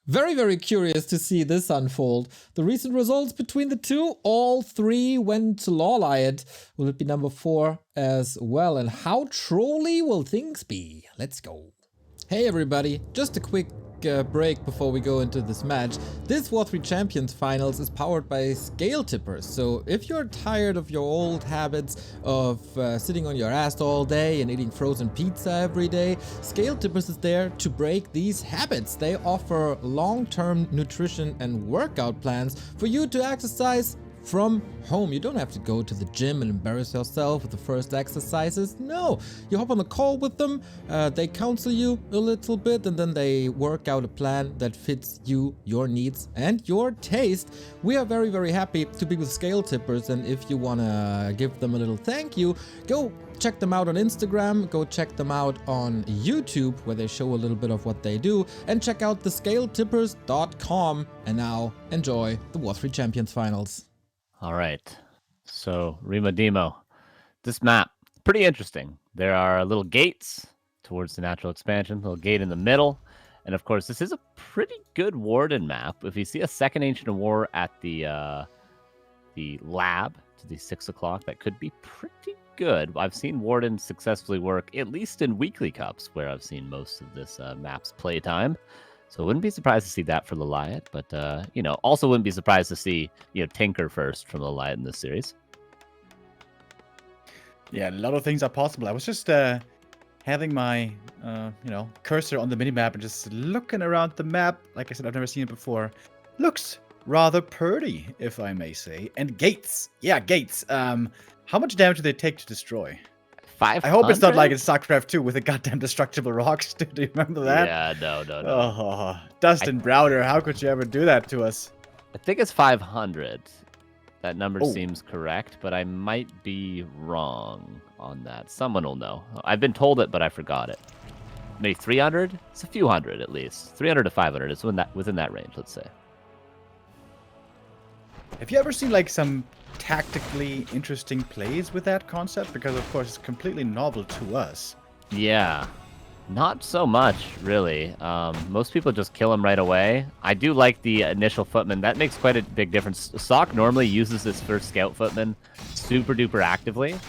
Very, very curious to see this unfold. The recent results between the two, all three went to LawLiet. Will it be number 4 as well? And how trolly will things be? Let's go. Hey everybody, just a quick break before we go into this match. This War3Champions Finals is powered by Scale Tippers, so if you're tired of your old habits of sitting on your ass all day and eating frozen pizza every day, Scale Tippers is there to break these habits. They offer long-term nutrition and workout plans for you to exercise from home. You don't have to go to the gym and embarrass yourself with the first exercises. No, you hop on a call with them, they counsel you a little bit, and then they work out a plan that fits you, your needs, and your taste. We are very, very happy to be with Scale Tippers, and if you want to give them a little thank you, go check them out on Instagram, go check them out on YouTube, where they show a little bit of what they do, and check out thescaletippers.com. And now, enjoy the War3Champions Finals. All right, so Rima Demo, this map, pretty interesting. There are little gates towards the natural expansion, little gate in the middle, and of course this is a pretty good Warden map. If you see a second Ancient of War at the lab to the 6 o'clock, that could be pretty good. I've seen Warden successfully work, at least in weekly cups, where I've seen most of this map's playtime. So I wouldn't be surprised to see that for LawLiet, but, you know, also wouldn't be surprised to see, you know, Tinker first from LawLiet in this series. Yeah, a lot of things are possible. I was just having my, you know, cursor on the minimap and just looking around the map. Like I said, I've never seen it before. Looks rather pretty, if I may say. And gates. Yeah, gates. How much damage do they take to destroy? 500? I hope it's not like in StarCraft 2 with the goddamn destructible rocks. Do you remember that? Yeah, no. Oh, Dustin Browder, how could you ever do that to us? I think it's 500. That number seems correct, but I might be wrong on that. Someone will know. I've been told it, but I forgot it. Maybe 300? It's a few hundred at least. 300 to 500. It's within that range, let's say. Have you ever seen like some tactically interesting plays with that concept? Because of course it's completely novel to us. Yeah, not so much really. Most people just kill him right away. I do like the initial footman. That makes quite a big difference. Sock normally uses this first scout footman super duper actively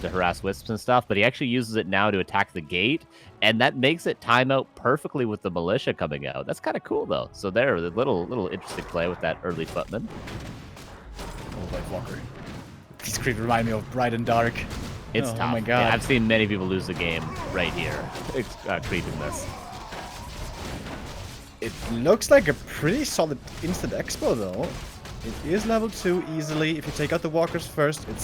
to harass wisps and stuff, but he actually uses it now to attack the gate, and that makes it time out perfectly with the militia coming out. That's kind of cool though. So there, the little interesting play with that early footman. Oh, Life Walker. These creeps remind me of Bright and Dark. It's tough. Oh my god. Yeah, I've seen many people lose the game right here, creeping this. It looks like a pretty solid instant expo though. It is level 2 easily. If you take out the walkers first, it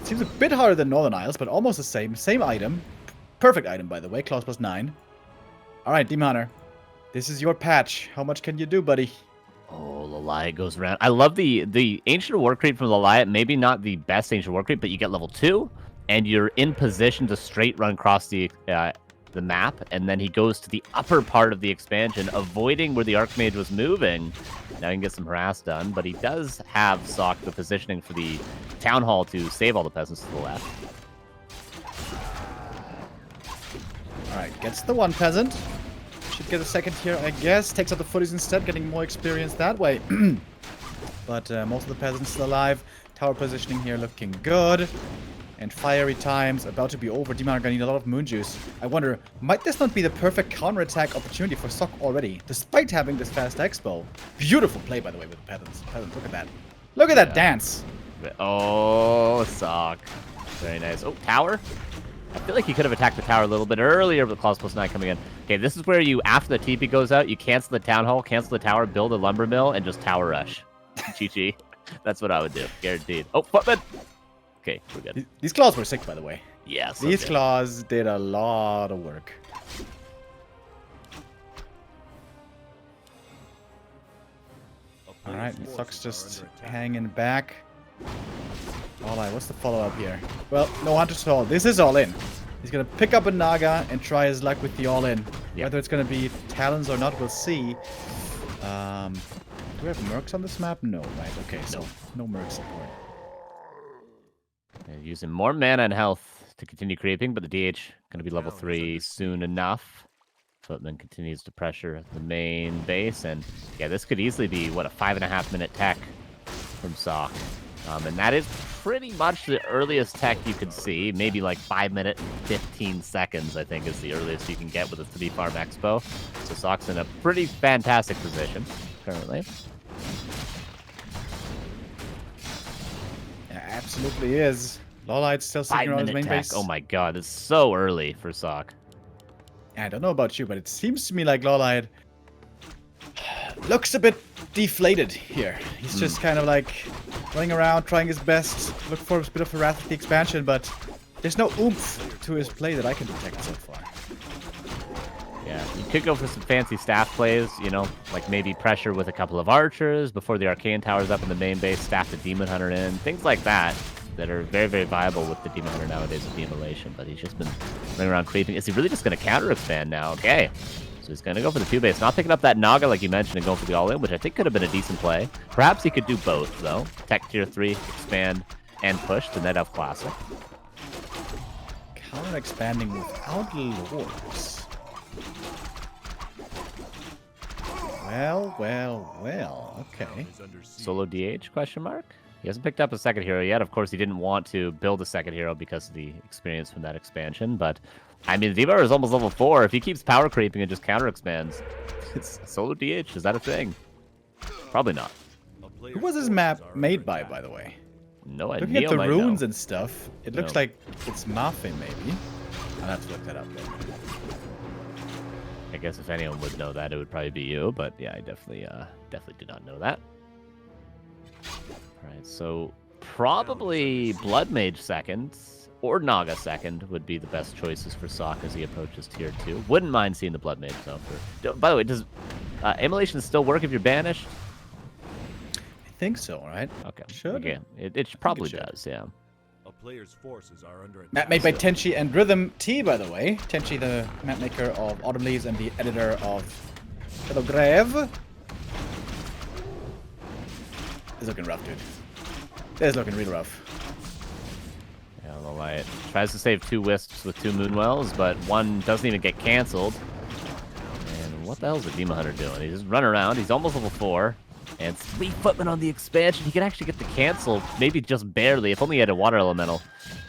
seems a bit harder than Northern Isles, but almost the same. Same item. Perfect item, by the way. Claws plus 9. Alright, Demon Hunter. This is your patch. How much can you do, buddy? Oh, LawLiet goes around. I love the Ancient War creep from LawLiet. Maybe not the best Ancient War creep, but you get level 2, and you're in position to straight run across the map, and then he goes to the upper part of the expansion, avoiding where the Archmage was moving. Now he can get some harass done, but he does have Sock the positioning for the Town Hall to save all the peasants to the left. Alright, gets the one peasant. Should get a second here, I guess. Takes out the footies instead, getting more experience that way. But most of the peasants still alive. Tower positioning here looking good. And fiery times about to be over. Demon are gonna need a lot of moon juice. I wonder, might this not be the perfect counterattack opportunity for Sock already, despite having this fast expo? Beautiful play, by the way, with the peasants. Look at that. Look at that dance. Oh, Sock. Very nice. Oh, tower? I feel like he could have attacked the tower a little bit earlier with Claws plus 9 coming in. Okay, this is where you, after the TP goes out, you cancel the Town Hall, cancel the tower, build a lumber mill, and just tower rush. GG. That's what I would do. Guaranteed. Oh, footman! Okay, we're good. These claws were sick, by the way. Yeah, so these good. claws did a lot of work. Alright, Sock's just hanging back. Alright, what's the follow-up here? Well, no Hunter's Hall. This is all in. He's gonna pick up a Naga and try his luck with the all-in. Yep. Whether it's gonna be Talons or not, we'll see. Do we have Mercs on this map? No, right. Okay, so no Merc support. They're using more mana and health to continue creeping, but the DH going to be level 3 soon enough. Footman continues to pressure the main base, and yeah, this could easily be, what, a 5.5-minute tech from Sock. And that is pretty much the earliest tech you could see. Maybe like 5 minutes and 15 seconds, I think, is the earliest you can get with a 3-farm expo. So Sock's in a pretty fantastic position currently. Yeah, absolutely is. LawLiet's still sitting around his main base. Oh my god, it's so early for Sock. I don't know about you, but it seems to me like LawLiet looks a bit deflated here. He's just kind of like running around, trying his best, look for a bit of a wrath of the expansion, but there's no oomph to his play that I can detect so far. Yeah, you could go for some fancy staff plays, you know, like maybe pressure with a couple of archers before the Arcane Tower's up in the main base, staff the Demon Hunter in, things like that are very, very viable with the Demon Hunter nowadays with the Immolation, but he's just been running around creeping. Is he really just going to counter expand now? Okay. So he's going to go for the 2 base, not picking up that Naga like you mentioned and going for the all-in, which I think could have been a decent play. Perhaps he could do both, though. Tech tier 3, expand, and push the Night Elf Classic. Counter expanding without lords. Well, okay. Solo DH, question mark? He hasn't picked up a second hero yet. Of course, he didn't want to build a second hero because of the experience from that expansion, but I mean, the D-Bar is almost level 4. If he keeps power creeping and just counter expands, it's solo DH. Is that a thing? Probably not. Who was this map made by the way? No idea. Looking at the runes and stuff, it looks like it's Mafin, maybe. I'll have to look that up then. I guess if anyone would know that, it would probably be you, but yeah, I definitely did not know that. All right, so probably Blood Mage second or Naga second would be the best choices for Sock as he approaches tier 2. Wouldn't mind seeing the Blood Mage though. By the way, does Immolation still work if you're banished? I think so, right? Okay. Should. Okay. It probably does, yeah. A player's forces are under attack. Map made by Tenchi and Rhythm T, by the way. Tenchi, the map maker of Autumn Leaves and the editor of Shadow Grave. It's looking rough, dude. It's looking real rough. Yeah, LawLiet tries to save 2 Wisps with 2 Moonwells, but one doesn't even get canceled. And what the hell is the Demon Hunter doing? He's just running around. He's almost level 4. And 3 Footmen on the expansion. He could actually get the cancel, maybe just barely. If only he had a Water Elemental,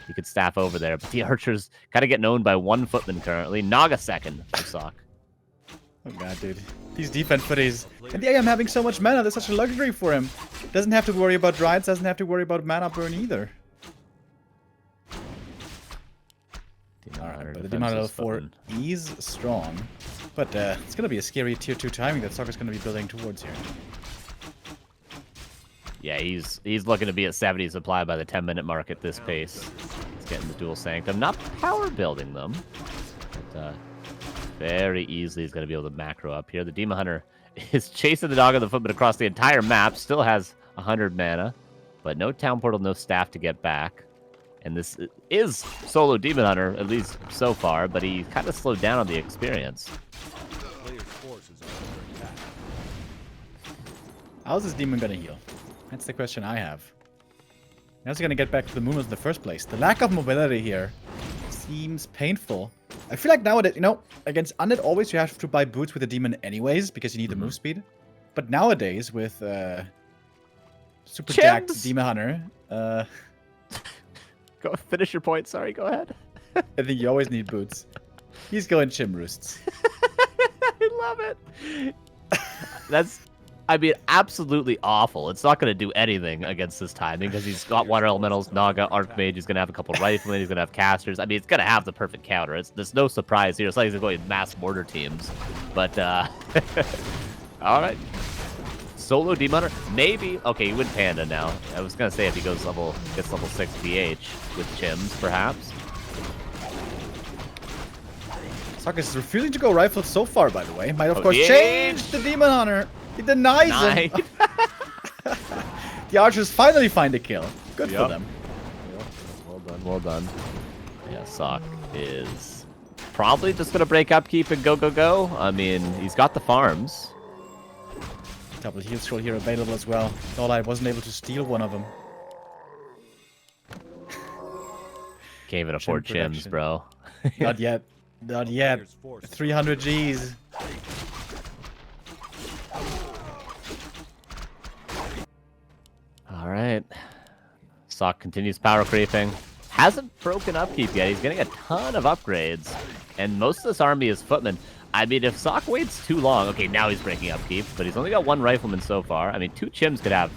he could staff over there. But the Archer's kind of getting owned by 1 Footman currently. Naga second for Sock. Oh god, dude. These defense footies. And the AM having so much mana, that's such a luxury for him. Doesn't have to worry about Rides, doesn't have to worry about mana burn either. Alright, but the Demon Hunter 4 is strong. But it's going to be a scary tier 2 timing that Sock is going to be building towards here. Yeah, he's looking to be at 70 supply by the 10-minute mark at this pace. He's getting the dual Sanctum. Not power building them, but very easily he's going to be able to macro up here. The Demon Hunter is chasing the dog of the Footman across the entire map. Still has 100 mana, but no Town Portal, no staff to get back. And this is solo Demon Hunter, at least so far, but he kind of slowed down on the experience. How's this demon going to heal? That's the question I have. How's he going to get back to the Moonwells in the first place? The lack of mobility here seems painful. I feel like nowadays, you know, against Undead, always you have to buy boots with a demon anyways, because you need the move speed. But nowadays, with super jacked Demon Hunter, Go finish your point. Sorry, go ahead. I think you always need boots. He's going Chim Roosts. I love it. That's, I mean, absolutely awful. It's not going to do anything against this timing because he's got Water Elementals, Naga, Archmage. He's going to have a couple Riflemen. He's going to have Casters. I mean, it's going to have the perfect counter. There's no surprise here. It's like he's going mass mortar teams. But, all right. Solo Demon Hunter? Maybe. Okay, he went Panda now. I was going to say if he gets level 6 DH with Chims, perhaps. Sock is refusing to go Rifle so far, by the way. Might, of course, change the Demon Hunter. He denies him. The Archers finally find a kill. Good for them. Yep. Well done, well done. Yeah, Sock is probably just going to break upkeep and go. I mean, he's got the farms. Double heal scroll here available as well. LawLiet wasn't able to steal one of them. Can't even afford Chims, bro. Not yet. Not yet. 300 Gs. All right. Sock continues power creeping. Hasn't broken upkeep yet. He's getting a ton of upgrades. And most of this army is footmen. I mean, if Sock waits too long... Okay, now he's breaking upkeep, but he's only got 1 rifleman so far. I mean, 2 chims could have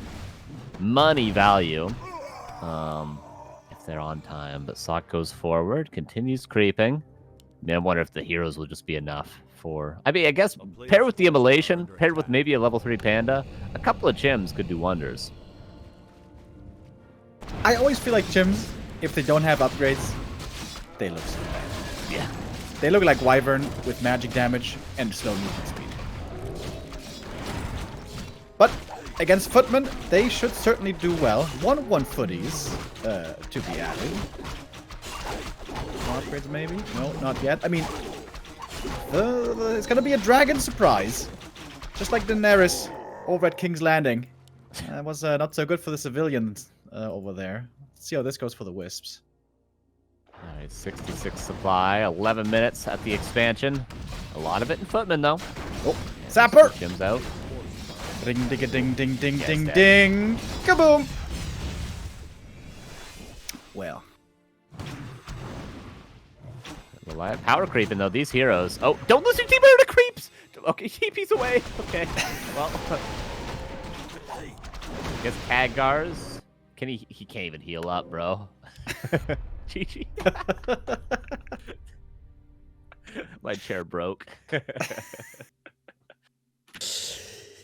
money value. If they're on time. But Sock goes forward, continues creeping. I mean, I wonder if the heroes will just be enough for... I mean, I guess paired with the immolation, paired with maybe a level 3 panda, a couple of chims could do wonders. I always feel like chims, if they don't have upgrades, they look so bad. Yeah. They look like Wyvern with magic damage and slow movement speed. But against footmen, they should certainly do well. 1 footies to be added. More upgrades maybe? No, not yet. I mean, it's gonna be a dragon surprise. Just like Daenerys over at King's Landing. That was not so good for the civilians over there. Let's see how this goes for the Wisps. Alright, 66 supply, 11 minutes at the expansion. A lot of it in footmen, though. Oh, Sapper! Jim's out. Ding, ding, ding, ding, ding, ding, ding. Kaboom! Well. LawLiet power creeping, though. These heroes. Oh, don't lose your team to creeps! Okay, TP's away. Okay. Well. I guess Khadgar's. Can he can't even heal up, bro. GG. My chair broke.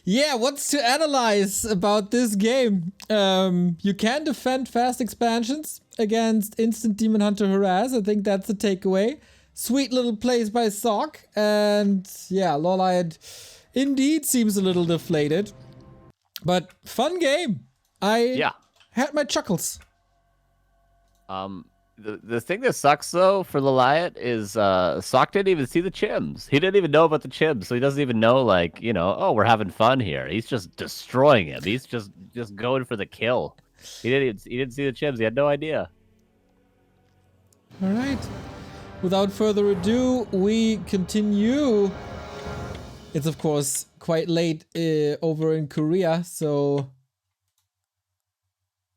Yeah, what's to analyze about this game? You can defend fast expansions against instant Demon Hunter harass. I think that's the takeaway. Sweet little plays by Sock. And yeah, LawLiet indeed seems a little deflated. But fun game. I had my chuckles. The thing that sucks, though, for LawLiet is Sock didn't even see the chims. He didn't even know about the chims, so he doesn't even know, like, you know, oh, we're having fun here. He's just destroying him. He's just going for the kill. He didn't see the chims. He had no idea. All right. Without further ado, we continue. It's, of course, quite late over in Korea, so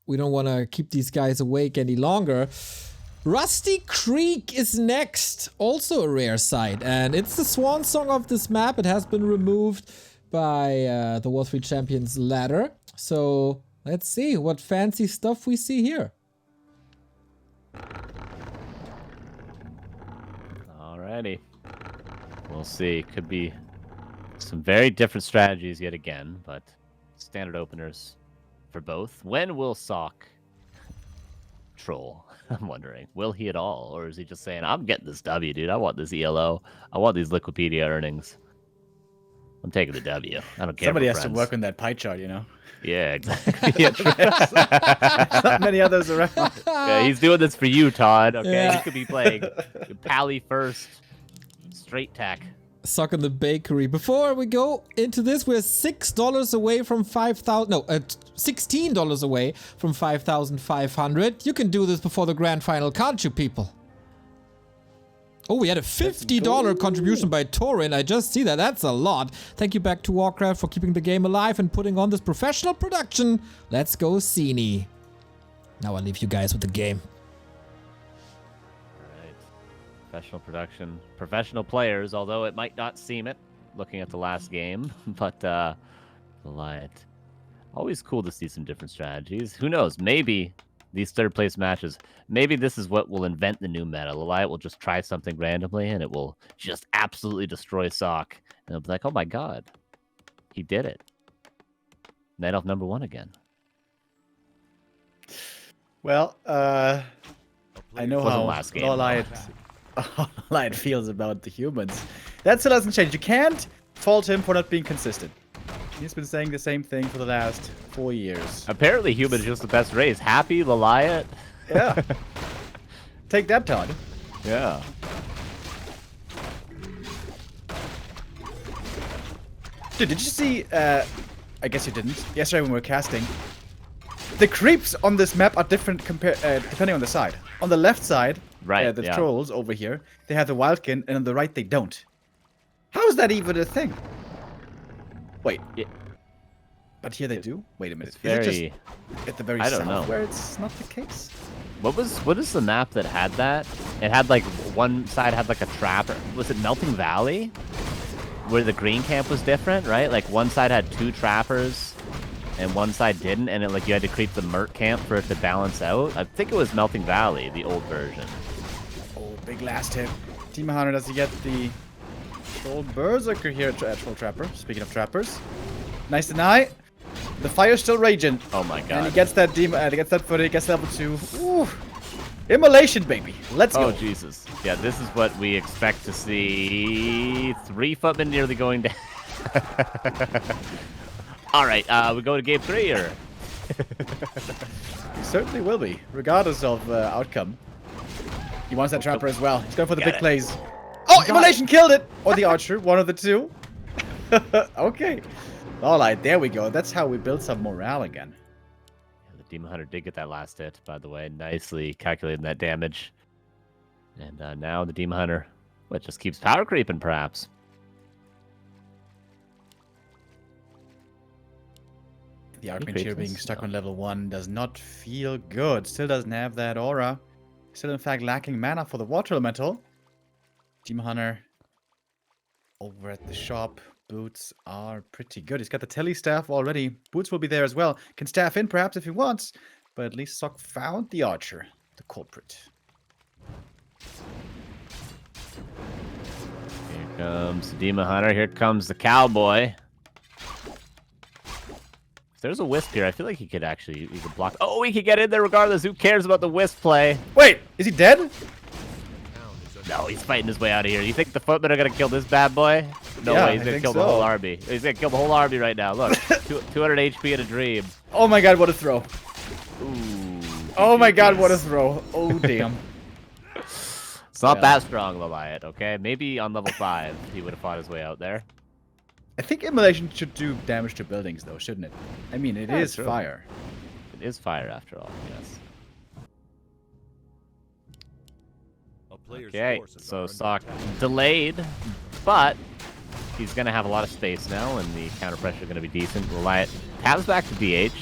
we don't want to keep these guys awake any longer. Rusty Creek is next, also a rare sight, and it's the swan song of this map. It has been removed by the W3Champions ladder, so let's see what fancy stuff we see here. Alrighty, we'll see. Could be some very different strategies yet again, but standard openers for both. When will Sock troll? I'm wondering. Will he at all? Or is he just saying, I'm getting this W, dude. I want this ELO. I want these Liquipedia earnings. I'm taking the W. I don't care. Somebody has to work on that pie chart, you know? Yeah, exactly. There's not many others around. Yeah, he's doing this for you, Todd. Okay, Yeah. He could be playing Pally first. Straight tack. Sock in the bakery. Before we go into this, we're $6 away from 5,000. No, $16 away from 5,500. You can do this before the grand final, can't you, people? Oh, we had a $50 contribution by Torin. I just see that. That's a lot. Thank you back to Warcraft for keeping the game alive and putting on this professional production. Let's go, Cini. Now I'll leave you guys with the game. Professional production, professional players, although it might not seem it, looking at the last game, but LawLiet. Always cool to see some different strategies. Who knows, maybe these third place matches, maybe this is what will invent the new meta. LawLiet will just try something randomly and it will just absolutely destroy Sock. And they'll be like, oh my god, he did it. Night Elf #1 again. Well, I know how last game, LawLiet feels about the humans. That still hasn't changed. You can't fault him for not being consistent. He's been saying the same thing for the last 4 years. Apparently humans just the best race. Happy LawLiet. Yeah. Take that, Todd. Yeah. Dude, did you see, I guess you didn't, yesterday when we were casting, the creeps on this map are different depending on the side. on the left side, Right, the yeah. trolls over here, they have the Wildkin, and on the right they don't. How is that even a thing? Wait. Yeah. But here they do? Wait a minute. It's Is it very... just at the very I don't south know. where it's not the case? What is the map that had that? It had like one side had like a trap. Was it Melting Valley? Where the green camp was different, right? Like one side had 2 trappers and one side didn't, and it like you had to creep the Merc camp for it to balance out. I think it was Melting Valley, the old version. Oh, big last hit. Demon Hunter, does he get the Troll Berserker here? Troll Trapper. Speaking of trappers. Nice deny. The fire's still raging. Oh my god. And he gets that demon, he gets that footage, gets level 2. Ooh. Immolation, baby. Let's go. Oh, Jesus. Yeah, this is what we expect to see. 3 footmen nearly going down. All right, we go to game 3, or? He certainly will be, regardless of outcome. He wants that trapper as well. He's going for the big plays. Oh, Immolation killed it! Or the archer, one of the two. Okay. LawLiet, there we go. That's how we build some morale again. Yeah, the Demon Hunter did get that last hit, by the way. Nicely calculating that damage. And now the Demon Hunter, what, just keeps power creeping, perhaps. The Archmage being stuck on level 1 does not feel good. Still doesn't have that aura. Still, in fact, lacking mana for the Water Elemental. Demon Hunter over at the shop. Boots are pretty good. He's got the Telly staff already. Boots will be there as well. Can staff in perhaps if he wants. But at least Sock found the archer, the culprit. Here comes the Demon Hunter. Here comes the Cowboy. If there's a Wisp here, I feel like he could block. Oh, he could get in there regardless. Who cares about the Wisp play? Wait, is he dead? No, he's fighting his way out of here. You think the footmen are going to kill this bad boy? No Yeah, way. He's going to kill the whole army. He's going to kill the whole army right now. Look, 200 HP in a dream. Oh my god, what a throw. Ooh. Oh my god, what a throw. Oh, damn. It's not that strong, LawLiet, okay? Maybe on level 5 he would have fought his way out there. I think Immolation should do damage to buildings, though, shouldn't it? I mean, it is true. fire. It is fire, after all, yes. Okay, so Sock delayed, but he's going to have a lot of space now, and the counter pressure is going to be decent. LawLiet tabs back to DH,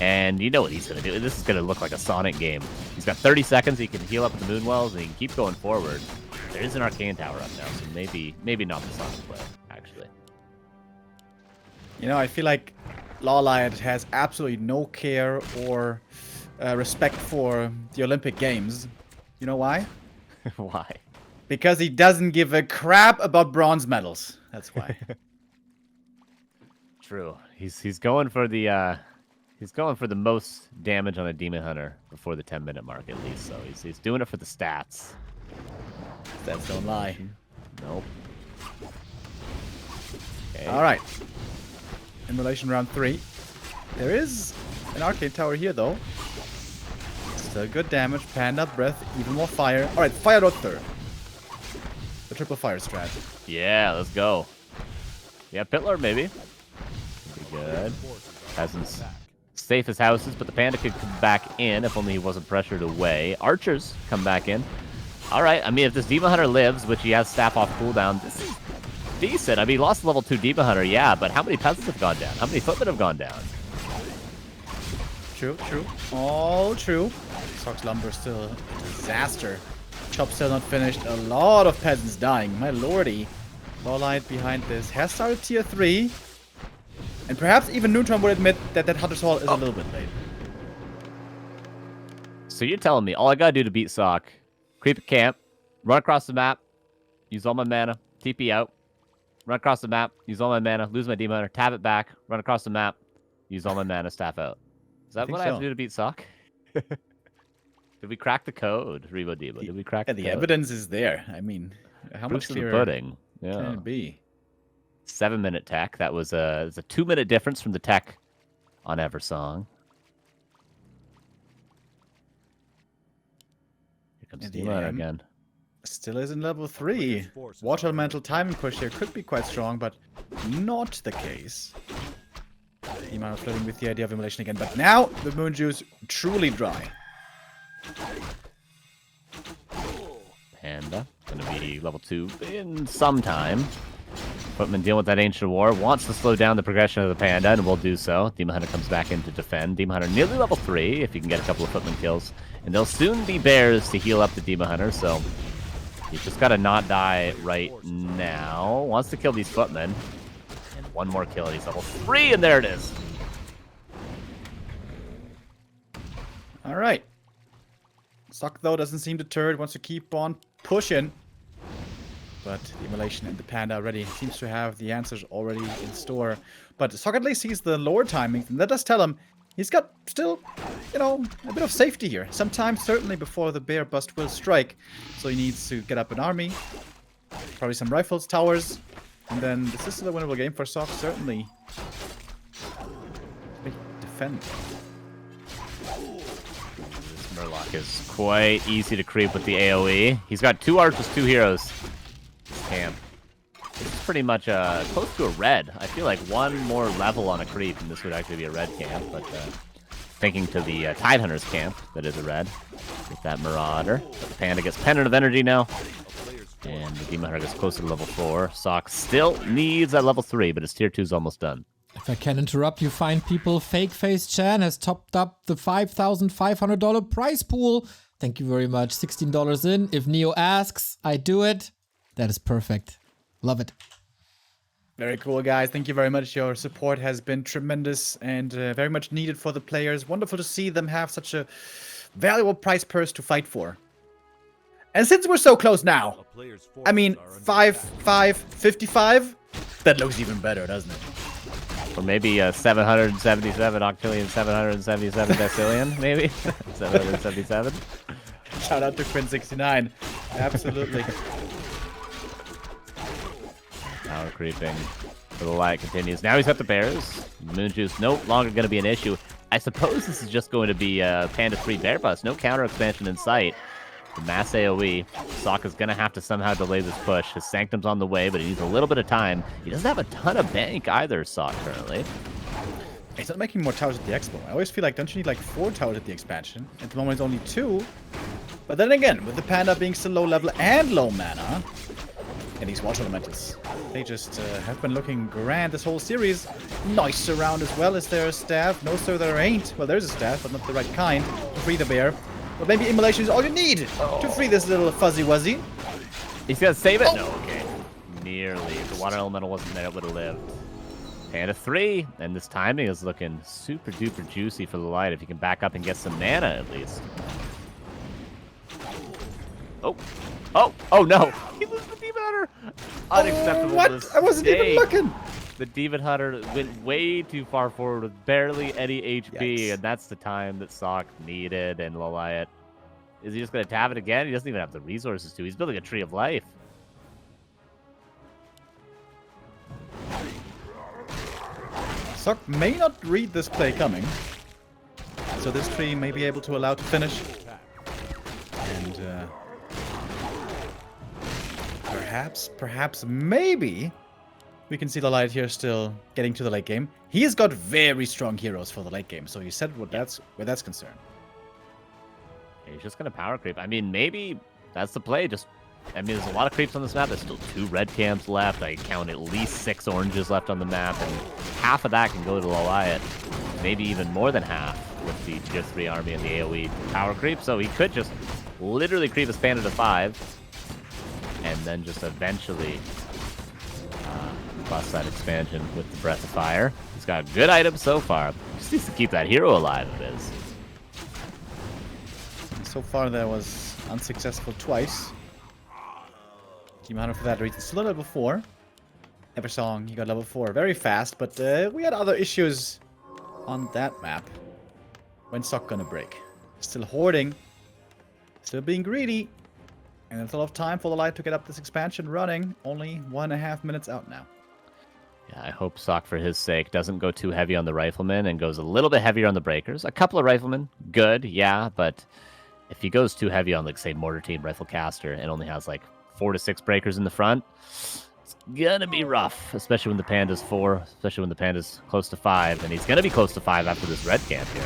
and you know what he's going to do. This is going to look like a Sonic game. He's got 30 seconds. He can heal up at the Moonwells, and he can keep going forward. There is an Arcane Tower up now, so maybe not the Sonic play, actually. You know, I feel like LawLiet has absolutely no care or respect for the Olympic Games. You know why? Why? Because he doesn't give a crap about bronze medals. That's why. True. He's going for the most damage on a Demon Hunter before the 10-minute mark at least. So he's doing it for the stats. Stats don't lie. Nope. Okay. All right. Immolation round 3. There is an Arcane Tower here, though. Still good damage. Panda Breath, even more fire. All right, Fire Rod 3rd. The triple fire strat. Yeah, let's go. Yeah, Pitlord maybe. Pretty good. Peasants safe as houses, but the Panda could come back in if only he wasn't pressured away. Archers come back in. All right, I mean, if this Demon Hunter lives, which he has staff off cooldown, this is decent. I mean, he lost level 2 Demon Hunter, yeah, but how many peasants have gone down? How many footmen have gone down? True, true. All true. Sock's Lumber still a disaster. Chop still not finished. A lot of peasants dying. My lordy. LawLiet behind this has started tier 3. And perhaps even Neutron would admit that Hunter's Hall is a little bit late. So you're telling me all I gotta do to beat Sock, creep a camp, run across the map, use all my mana, TP out, run across the map, use all my mana, lose my Demon Hunter, tab it back, run across the map, use all my mana, staff out. Is that what I have to do to beat Sock? Did we crack the code, Remo Demo? Did we crack the code? The evidence is there. I mean, how much Proof's in the clearer pudding. Yeah. can it be? 7-minute tech. That was a 2-minute difference from the tech on Eversong. Here comes Demon Hunter again. Still is in level 3. Water Elemental timing push here could be quite strong, but not the case. Rima flirting with the idea of Immolation again, but now the Moon Juice truly dry. Panda, gonna be level 2 in some time. Footman dealing with that Ancient War, wants to slow down the progression of the Panda, and will do so. Demon Hunter comes back in to defend. Demon Hunter nearly level 3, if you can get a couple of Footman kills. And there'll soon be bears to heal up the Demon Hunter, so he's just gotta not die right now. Wants to kill these Footmen. And one more kill, and he's level 3, and there it is. Alright. Sock, though, doesn't seem deterred, wants to keep on pushing. But the Immolation and the Panda already seems to have the answers already in store. But Sock at least sees the lower timing, and that does tell him he's got still, you know, a bit of safety here. Sometime, certainly, before the bear bust will strike. So he needs to get up an army, probably some rifles, towers, and then this is still a winnable game for Sock, certainly. Defend. This Murloc is quite easy to creep with the AoE. He's got 2 archers, 2 heroes. Camp. This is pretty much close to a red. I feel like one more level on a creep, and this would actually be a red camp. But thinking to the Tidehunter's camp, that is a red with that Marauder. But the Panda gets Pendant of Energy now, and the Demon Hunter gets closer to level 4. Sock still needs that level 3, but his tier 2 is almost done. If I can interrupt you, fine people, Fake Face Chan has topped up the $5,500 prize pool. Thank you very much. $16 in. If Neo asks, I do it. That is perfect. Love it. Very cool, guys. Thank you very much. Your support has been tremendous and very much needed for the players. Wonderful to see them have such a valuable prize purse to fight for. And since we're so close now, I mean, 55, that looks even better, doesn't it? Or maybe 777 octillion, 777 decillion, maybe? 777? Shout out to Quinn69. Absolutely. Power creeping for the light continues. Now he's got the bears. Moon Juice no longer going to be an issue. I suppose this is just going to be Panda 3 bear bust. No counter expansion in sight. The mass AoE. Sock is going to have to somehow delay this push. His Sanctum's on the way, but he needs a little bit of time. He doesn't have a ton of bank either, Sock, currently. He's not making more towers at the expo. I always feel like, don't you need like 4 towers at the expansion? At the moment, it's only 2. But then again, with the Panda being still low level and low mana, and these water elementals, they just have been looking grand this whole series. Nice around as well. Is there a staff? No, sir, there ain't. Well, there's a staff, but not the right kind to free the bear. But maybe Immolation is all you need to free this little fuzzy wuzzy. He's gonna save it? No, okay. Nearly. If the water elemental wasn't there, it would have lived. Panda 3, and this timing is looking super duper juicy for the light if you can back up and get some mana at least. Oh. Oh no! He loses the Demon Hunter! Unacceptable. What? I wasn't even looking! The Demon Hunter went way too far forward with barely any HP, Yikes. and that's the time that Sock needed, and LawLiet. Is he just going to tap it again? He doesn't even have the resources to. He's building a Tree of Life. Sock may not read this play coming. So this tree may be able to allow to finish. And perhaps, maybe, we can see LawLiet here still getting to the late game. He's got very strong heroes for the late game, so you said where that's concerned. He's just going to power creep. I mean, maybe that's the play. I mean, there's a lot of creeps on this map. There's still 2 red camps left. I count at least 6 oranges left on the map, and half of that can go to LawLiet. Maybe even more than half with the tier 3 army and the AoE power creep. So he could just literally creep his Panda to 5, and then just eventually bust that expansion with the Breath of Fire. He's got good items so far. Just needs to keep that hero alive of his. So far, that was unsuccessful twice. Demon Hunter for that reason. Still level 4. Eversong, he got level 4 very fast, but we had other issues on that map. When's Sock gonna break? Still hoarding. Still being greedy. And there's a lot of time for the light to get up this expansion running. Only 1.5 minutes out now. Yeah, I hope Sock, for his sake, doesn't go too heavy on the riflemen and goes a little bit heavier on the breakers. A couple of riflemen, good, yeah, but if he goes too heavy on, like, say, Mortar Team, Rifle Caster, and only has, like, 4 to 6 breakers in the front, it's gonna be rough, especially when the Panda's 4, especially when the Panda's close to 5, and he's gonna be close to 5 after this red camp here.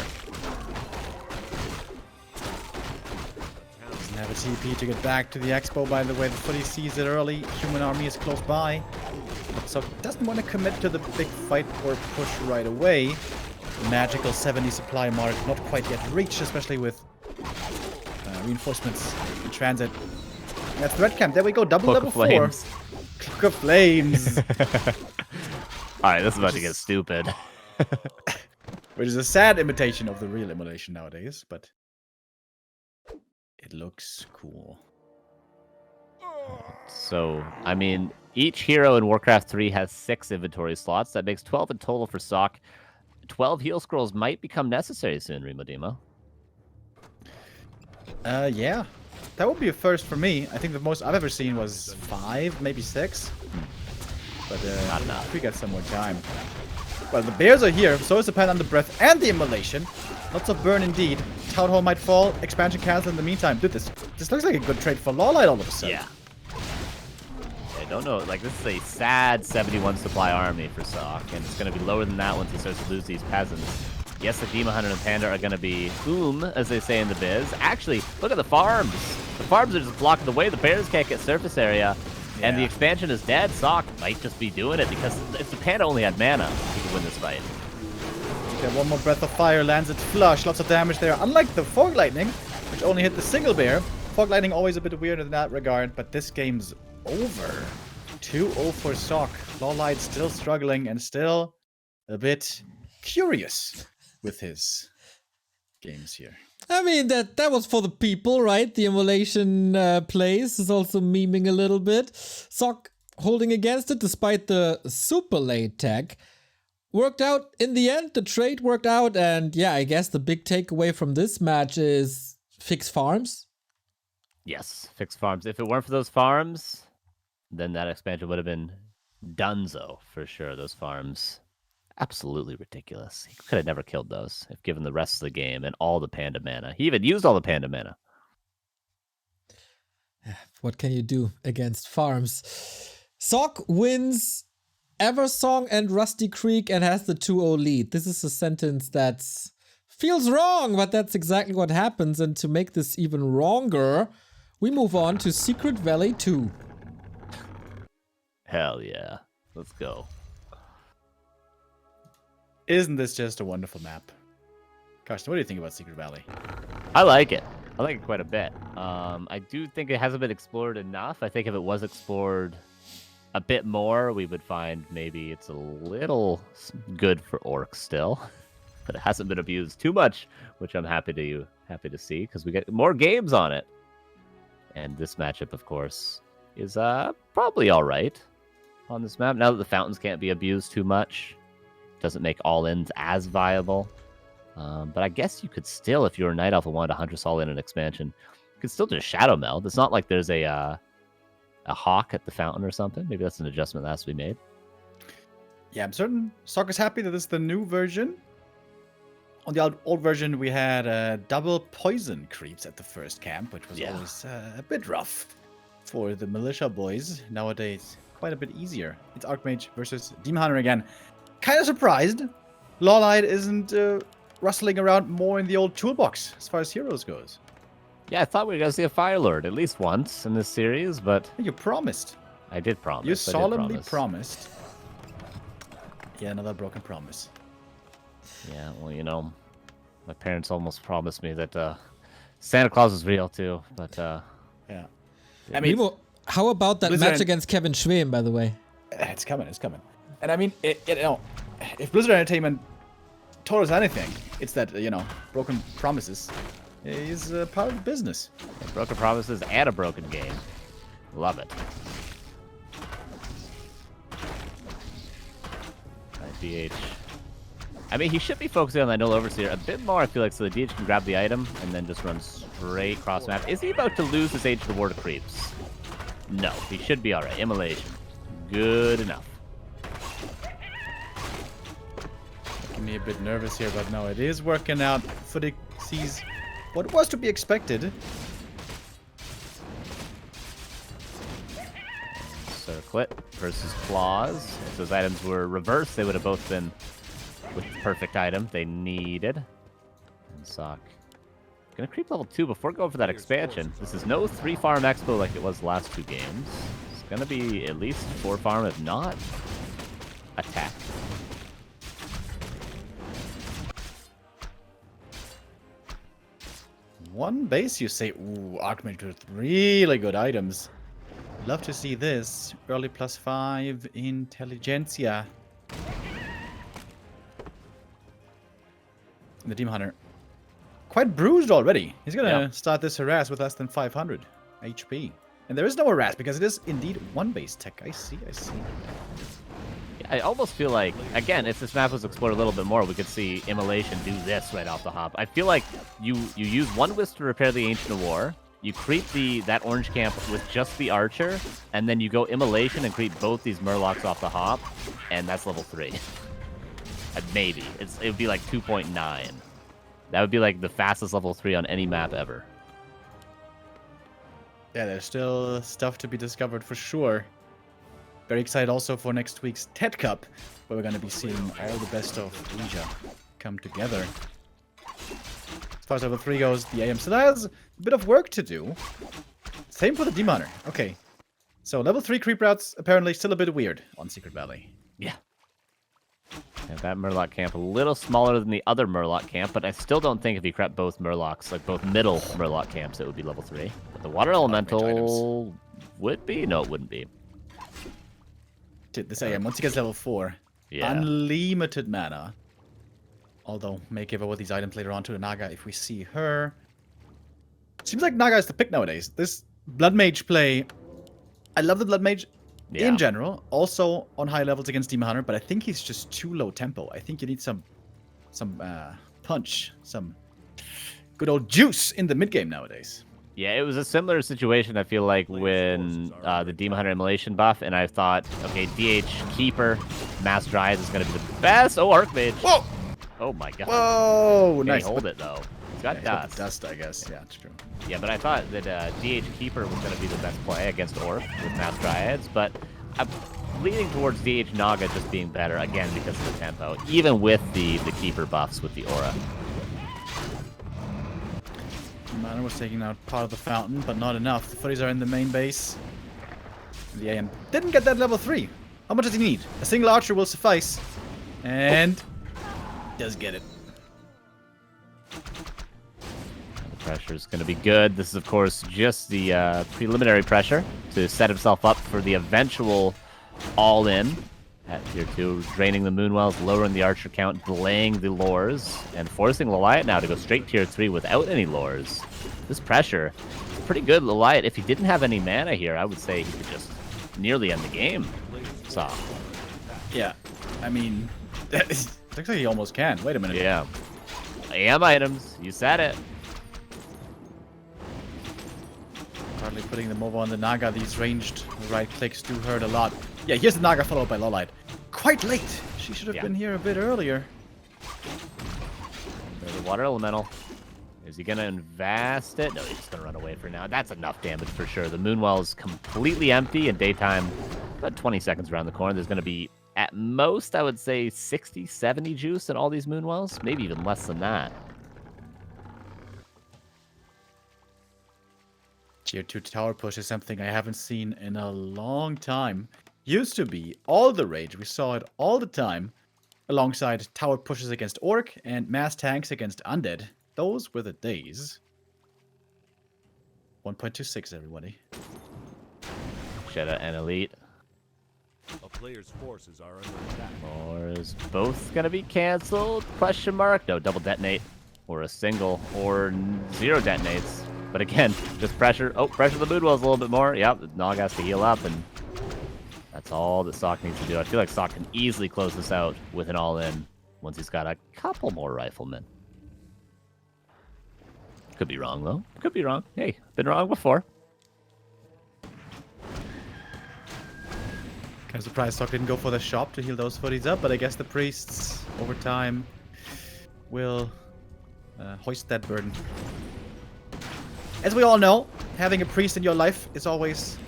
Doesn't have a TP to get back to the expo, by the way. The footy sees it early. Human army is close by. So doesn't want to commit to the big fight or push right away. The magical 70 supply mark not quite yet reached, especially with reinforcements in transit. That's the red camp. There we go. Double level 4. Cloak of Flames. Alright, this is about to get stupid. Which is a sad imitation of the real immolation nowadays, but it looks cool. So, I mean, each hero in Warcraft 3 has 6 inventory slots. That makes 12 in total for Sock. 12 heal scrolls might become necessary soon, Remo Demo. Yeah. That would be a first for me. I think the most I've ever seen was 5, maybe 6. But Not enough. we got some more time. Well, the bears are here, so is the Pen on the Breath and the Immolation. Lots of burn indeed. Town Hall might fall. Expansion cancel in the meantime. Dude, this looks like a good trade for LawLiet all of a sudden. Yeah. I don't know. Like, this is a sad 71 supply army for Sock, and it's going to be lower than that once he starts to lose these peasants. Yes, the Demon Hunter and Panda are going to be boom, as they say in the biz. Actually, look at the farms. The farms are just blocking the way. The bears can't get surface area. And the expansion is dead. Sock might just be doing it because if the Panda only had mana, he could win this fight. Okay, one more Breath of Fire lands it flush. Lots of damage there. Unlike the Fog Lightning, which only hit the single bear. Fog Lightning always a bit weird in that regard, but this game's over. 2-0 for Sock. LawLiet still struggling and still a bit curious with his games here. I mean, that was for the people, right? The immolation plays is also memeing a little bit. Sock holding against it despite the super late tech. Worked out in the end, the trade worked out, and yeah, I guess the big takeaway from this match is fix farms. Yes, fix farms. If it weren't for those farms, then that expansion would have been donezo for sure. Those farms, absolutely ridiculous. He could have never killed those if given the rest of the game and all the Panda mana. He even used all the Panda mana. What can you do against farms? Sock wins Eversong and Rusty Creek and has the 2-0 lead. This is a sentence that feels wrong, but that's exactly what happens. And to make this even wronger, we move on to Secret Valley 2. Hell yeah. Let's go. Isn't this just a wonderful map? Karsten, what do you think about Secret Valley? I like it. I like it quite a bit. I do think it hasn't been explored enough. I think if it was explored a bit more, we would find maybe it's a little good for orcs still. But it hasn't been abused too much, which I'm happy to see because we get more games on it. And this matchup, of course, is probably all right on this map. Now that the fountains can't be abused too much, doesn't make all-ins as viable. But I guess you could still, if you're a Night Elf and wanted to Huntress all in an expansion, you could still just Shadow Meld. It's not like there's a Hawk at the fountain or something. Maybe that's an adjustment that has to be made. Yeah, I'm certain Sock is happy that this is the new version. On the old version, we had double poison creeps at the first camp, which was always a bit rough for the militia boys. Nowadays, quite a bit easier. It's Archmage versus Demon Hunter again. Kind of surprised LawLiet isn't rustling around more in the old toolbox as far as heroes goes. Yeah, I thought we were going to see a Fire Lord at least once in this series, but... You promised. I did promise. You solemnly promised. Yeah, another broken promise. Yeah, well, you know, my parents almost promised me that Santa Claus is real too, but... Yeah. I mean, Remo, how about that match against Kevin Schwem, by the way? It's coming, it's coming. And I mean, you know, if Blizzard Entertainment told us anything, it's that, you know, broken promises is part of the business. Yeah, broken promises and a broken game. Love it. DH. I mean, he should be focusing on that Null Overseer a bit more, I feel like, so the DH can grab the item and then just run straight cross map. Is he about to lose his Age of the War to creeps? No, he should be alright. Immolation. Good enough. Making me a bit nervous here, but no, it is working out. Footy sees what was to be expected. Circlet versus Claws. If those items were reversed, they would have both been with the perfect item they needed. And Sock Gonna creep level 2 before going for that expansion. This is no 3-farm expo like it was the last 2 games. It's gonna be at least 4-farm, if not attack. One base, you say? Ooh, Archmage with really good items. Love to see this. Early +5 intelligentsia. The Demon Hunter. Quite bruised already. He's gonna start this harass with less than 500 HP. And there is no harass because it is indeed one base tech. I see. Yeah, I almost feel like, again, if this map was explored a little bit more, we could see Immolation do this right off the hop. I feel like you use one wisp to repair the Ancient of War, you creep that orange camp with just the Archer, and then you go Immolation and creep both these Murlocs off the hop, and that's level 3. Maybe. It would be like 2.9. That would be like the fastest level 3 on any map ever. Yeah, there's still stuff to be discovered for sure. Very excited also for next week's TED Cup, where we're going to be seeing all the best of Asia come together. As far as level 3 goes, the AM still has a bit of work to do. Same for the Demon Hunter. Okay. So level 3 creep routes apparently still a bit weird on Secret Valley. Yeah. And that Murloc camp a little smaller than the other Murloc camp, but I still don't think if you crept both Murlocs, like both middle Murloc camps, it would be level 3. But the Water Elemental would be? No, it wouldn't be. Dude, this AM, once he gets level 4, unlimited mana. Although, may give away these items later on to the Naga if we see her. Seems like Naga is the pick nowadays. This Blood Mage play, I love the Blood Mage. In general, also on high levels against Demon Hunter, but I think he's just too low tempo. I think you need some punch, some good old juice in the mid game nowadays. Yeah, it was a similar situation, I feel like, when the Demon Hunter Immolation buff, and I thought, okay, DH Keeper, Mass Dryas is going to be the best. Oh, Archmage. Whoa! Oh my god. Whoa, Can nice. he hold it, though? He's got dust. Dust, I guess. Yeah, it's true. Yeah, but I thought that DH Keeper was going to be the best play against Orc with Mass Dryads, but I'm leaning towards DH Naga just being better, again, because of the tempo, even with the Keeper buffs with the Aura. Mana was taking out part of the fountain, but not enough. The footies are in the main base. The AM didn't get that level 3. How much does he need? A single archer will suffice. And does get it. The pressure is going to be good. This is, of course, just the preliminary pressure to set himself up for the eventual all-in at tier 2, draining the Moonwells, lowering the archer count, delaying the lures, and forcing LawLiet now to go straight tier 3 without any lures. This pressure is pretty good. LawLiet, if he didn't have any mana here, I would say he could just nearly end the game. So, yeah, I mean, looks like he almost can. Wait a minute. Yeah. AM items. You said it. Hardly putting them over on the Naga. These ranged right clicks do hurt a lot. Yeah, here's the Naga followed by LawLiet. Quite late. She should have been here a bit earlier. There's a Water Elemental. Is he going to invest it? No, he's just going to run away for now. That's enough damage for sure. The Moonwell is completely empty in daytime. About 20 seconds around the corner. There's going to be, at most, I would say 60, 70 juice in all these Moonwells. Maybe even less than that. Tier 2 tower push is something I haven't seen in a long time. Used to be all the rage. We saw it all the time. Alongside tower pushes against Orc and mass tanks against Undead. Those were the days. 1.26, everybody. Sheta and Elite. A player's forces are under attack. Or is both going to be canceled? Question mark? No, double detonate. Or a single. Or 0 detonates. But again, just pressure. Oh, pressure the Moonwells a little bit more. Yep, Nog has to heal up, and that's all that Sock needs to do. I feel like Sock can easily close this out with an all-in once he's got a couple more riflemen. Could be wrong, though. Could be wrong. Hey, been wrong before. Kind of surprised Sock didn't go for the shop to heal those footies up, but I guess the priests, over time, will hoist that burden. As we all know, having a priest in your life is always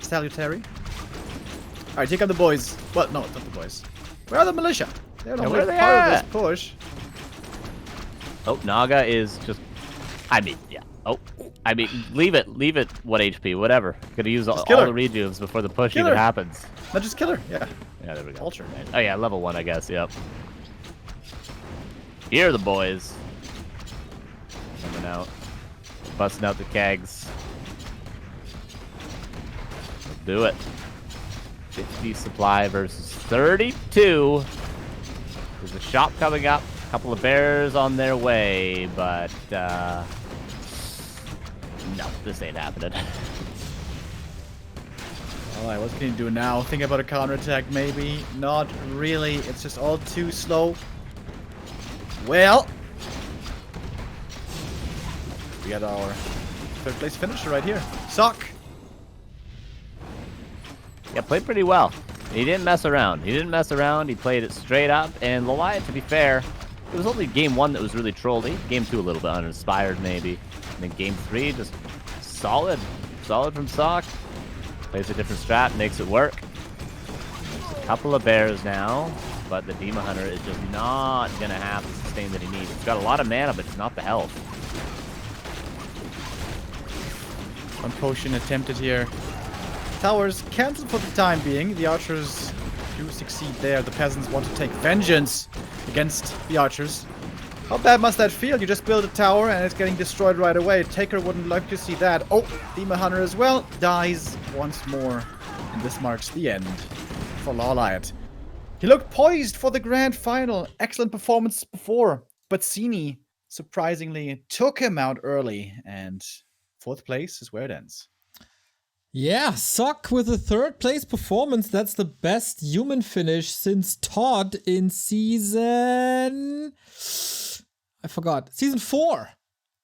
salutary. Alright, here come the boys. Well, no, not the boys. Where are the militia? They're not where are they part at? of this push. Oh, Naga is just I mean, yeah. Oh, I mean, leave it. 1 HP, whatever. Gonna use all kill her. the rejuves before the push Kill even her. happens. No, just kill her. Yeah. Yeah, there we go. Vulture. Oh yeah, level 1, I guess. Yep. Here are the boys. Coming out. Busting out the kegs. Let's do it. 50 supply versus 32. There's a shop coming up. A couple of bears on their way, but no, this ain't happening. Alright, what can you do now? Think about a counterattack, maybe. Not really. It's just all too slow. Well, we got our third place finisher right here. Sock. Yeah, played pretty well. He didn't mess around. He played it straight up. And LawLiet, to be fair, it was only game 1 that was really trolly. Game 2 a little bit uninspired, maybe. And then game 3, just solid. Solid from Sock. Plays a different strat, makes it work. There's a couple of bears now, but the Demon Hunter is just not going to have the sustain that he needs. He's got a lot of mana, but it's not the health. One potion attempted here. Towers cancelled for the time being. The archers do succeed there. The peasants want to take vengeance against the archers. How bad must that feel? You just build a tower and it's getting destroyed right away. Taker wouldn't like to see that. Oh, Demon Hunter as well dies once more. And this marks the end for LawLiet. He looked poised for the grand final. Excellent performance before. But Cini surprisingly took him out early. And 4th place is where it ends. Yeah, Sock with a 3rd place performance. That's the best human finish since Todd in season... I forgot. Season 4.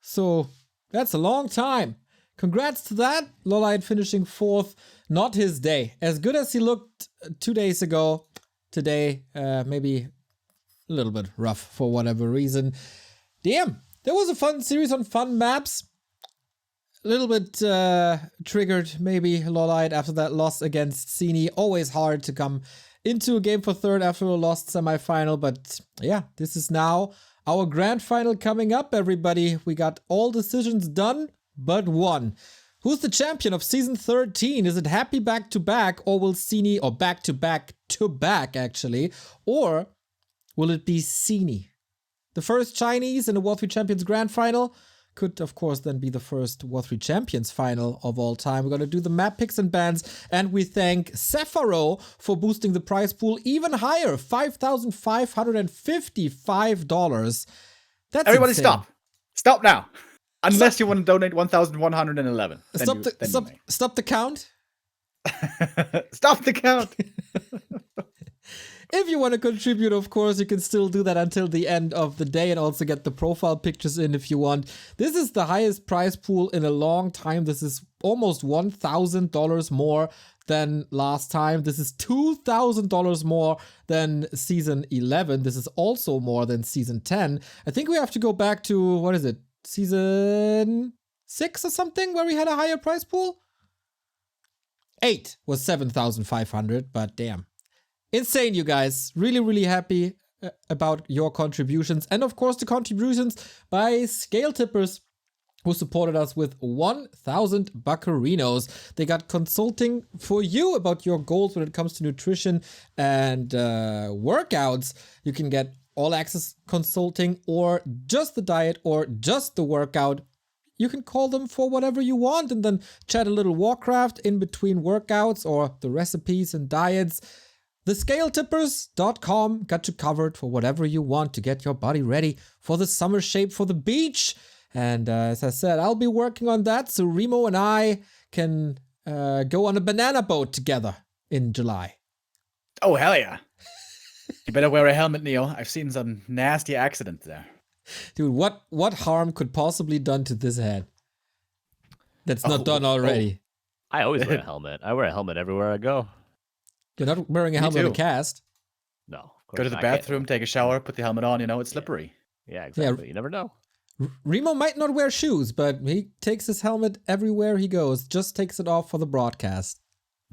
So that's a long time. Congrats to that. LawLiet finishing 4th. Not his day. As good as he looked 2 days ago, today maybe a little bit rough for whatever reason. Damn, there was a fun series on fun maps. A little bit triggered maybe LawLiet after that loss against Cini. Always hard to come into a game for 3rd after a lost semifinal. But yeah, this is now our grand final coming up, everybody. We got all decisions done but one. Who's the champion of season 13? Is it Happy back-to-back, or will Cini, or back-to-back-to-back actually, or will it be Cini? The first Chinese in the W3Champions grand final could, of course, then be the first W3Champions final of all time. We're going to do the map picks and bans, and we thank Sepharo for boosting the prize pool even higher, $5,555. That's Everybody insane. stop. Stop now. Unless you want to donate 1,111. Stop the count. Stop the count. If you want to contribute, of course, you can still do that until the end of the day and also get the profile pictures in if you want. This is the highest prize pool in a long time. This is almost $1,000 more than last time. This is $2,000 more than season 11. This is also more than season 10. I think we have to go back to, what is it, season 6 or something, where we had a higher prize pool? 8 was 7,500, but damn. Insane, you guys. Really, really happy about your contributions. And of course, the contributions by Scale Tippers, who supported us with 1,000 buccarinos. They got consulting for you about your goals when it comes to nutrition and workouts. You can get all access consulting, or just the diet, or just the workout. You can call them for whatever you want and then chat a little Warcraft in between workouts or the recipes and diets. TheScaleTippers.com got you covered for whatever you want to get your body ready for the summer shape for the beach. And as I said, I'll be working on that so Remo and I can go on a banana boat together in July. Oh, hell yeah. You better wear a helmet, Neo. I've seen some nasty accidents there. Dude, what harm could possibly done to this head that's not done already? I always wear a helmet. I wear a helmet everywhere I go. You're not wearing a helmet on a cast. No, of course Go to the bathroom, take a shower, put the helmet on, it's slippery. Yeah, exactly. You never know. Remo might not wear shoes, but he takes his helmet everywhere he goes. Just takes it off for the broadcast.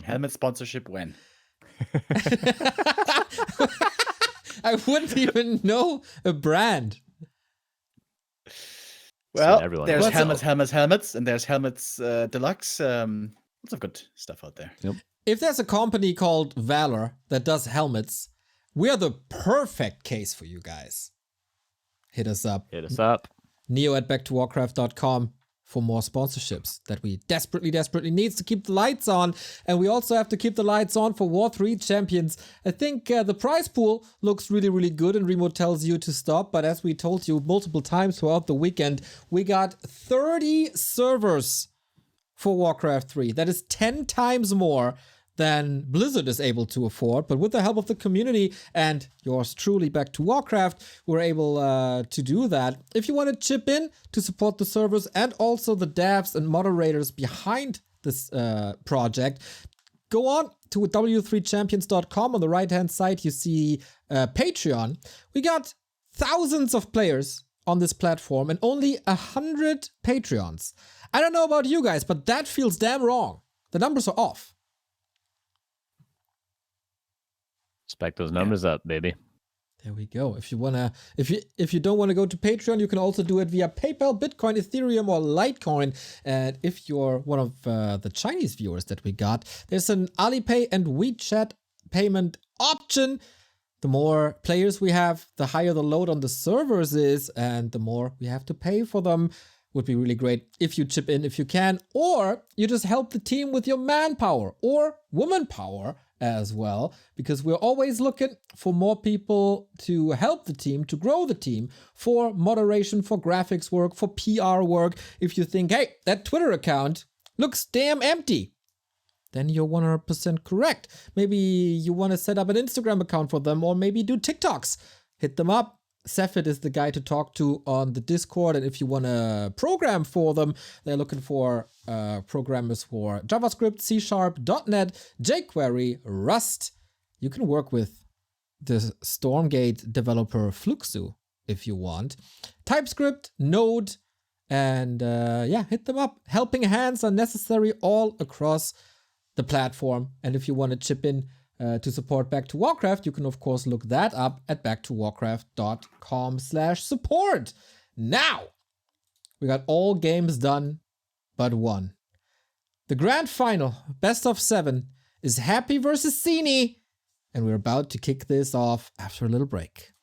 Helmet sponsorship when? I wouldn't even know a brand. Well, everyone there's has. helmets, and there's helmets deluxe. Lots of good stuff out there. Yep. If there's a company called Valor that does helmets, we are the perfect case for you guys. Hit us up. Hit us up. neo@backtowarcraft.com for more sponsorships that we desperately needs to keep the lights on. And we also have to keep the lights on for War3Champions. I think the prize pool looks really good, and Remo tells you to stop. But as we told you multiple times throughout the weekend, we got 30 servers for Warcraft 3. That is 10 times more than Blizzard is able to afford. But with the help of the community and yours truly, Back to Warcraft, we're able to do that. If you want to chip in to support the servers and also the devs and moderators behind this project, go on to W3Champions.com. On the right-hand side, you see Patreon. We got thousands of players on this platform and only 100 Patreons. I don't know about you guys, but that feels damn wrong. The numbers are off. Spec those numbers up, baby. There we go. If you don't want to go to Patreon, you can also do it via PayPal, Bitcoin, Ethereum, or Litecoin. And if you're one of the Chinese viewers that we got, there's an Alipay and WeChat payment option. The more players we have, the higher the load on the servers is, and the more we have to pay for them. Would be really great if you chip in if you can, or you just help the team with your manpower or woman power as well, because we're always looking for more people to help the team, to grow the team, for moderation, for graphics work, for PR work. If you think, hey, that Twitter account looks damn empty, then you're 100% correct. Maybe you want to set up an Instagram account for them, or maybe do TikToks. Hit them up. Sefit is the guy to talk to on the Discord, and if you want to program for them, they're looking for programmers for JavaScript, C#, .NET, jQuery, Rust. You can work with the Stormgate developer Fluxu if you want. TypeScript, Node, and yeah, hit them up. Helping hands are necessary all across the platform, and if you want to chip in to support Back to Warcraft, you can of course look that up at backtowarcraft.com/support. Now, we got all games done but one. The grand final, best of 7, is Happy versus Sini, and we're about to kick this off after a little break.